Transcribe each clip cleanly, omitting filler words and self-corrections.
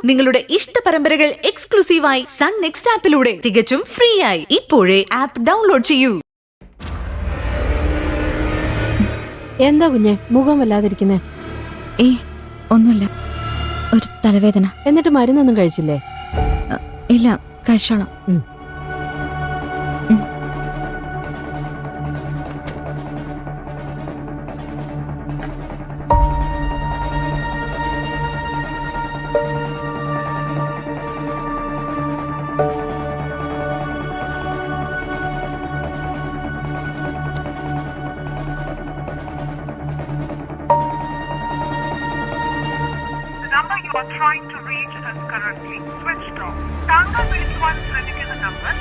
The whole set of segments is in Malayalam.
നിങ്ങളുടെ ഇഷ്ട പരമ്പരകൾ എക്സ്ക്ലൂസീവായി സൺ നെക്സ്റ്റ് ആപ്പിലൂടെ തികച്ചും ഫ്രീ ആയി ഇപ്പോഴേ ആപ്പ് ഡൗൺലോഡ് ചെയ്യൂ. എന്താ കുഞ്ഞെ മുഖം വല്ലാതിരിക്കുന്നേ? ഒന്നുമില്ല, ഒരു തലവേദന. എന്നിട്ട് മരുന്നൊന്നും കഴിച്ചില്ലേ? ഇല്ല, കഴിച്ചോളാം. You are trying to reach is currently switched off. താങ്കൾ വിളിക്കുവാൻ ശ്രമിക്കുന്ന നമ്പർ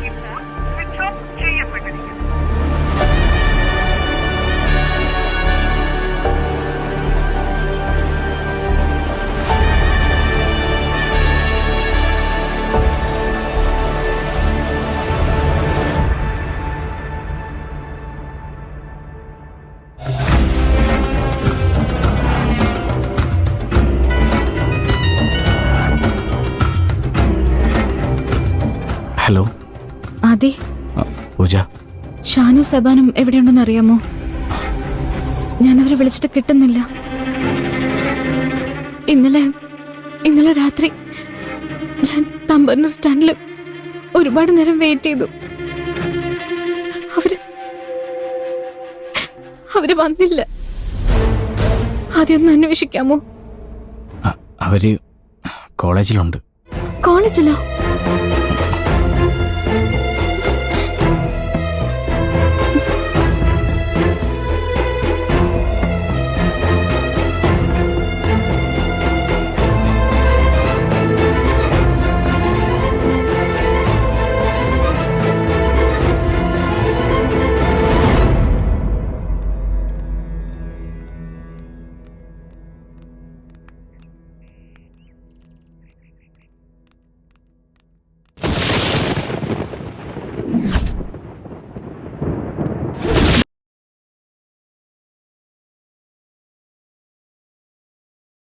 ഇപ്പോൾ സ്വിച്ച് ഓഫ് ചെയ്യപ്പെട്ടിരിക്കുന്നു. ഹലോ ആദി, പൂജ, ഷാനു സബാനും എവിടെയുണ്ടെന്ന് അറിയാമോ? ഞാനവരെ വിളിച്ചിട്ട് കിട്ടുന്നില്ല. ഇന്നലെ രാത്രി ഞാൻ തമ്പന്നൂർ സ്റ്റാൻഡിൽ ഒരുപാട് നേരം വെയിറ്റ് ചെയ്തു. അവര് വന്നില്ല. ആദ്യം ഒന്ന് അന്വേഷിക്കാമോ? അവര് കോളേജിലുണ്ട്. കോളേജിലോ?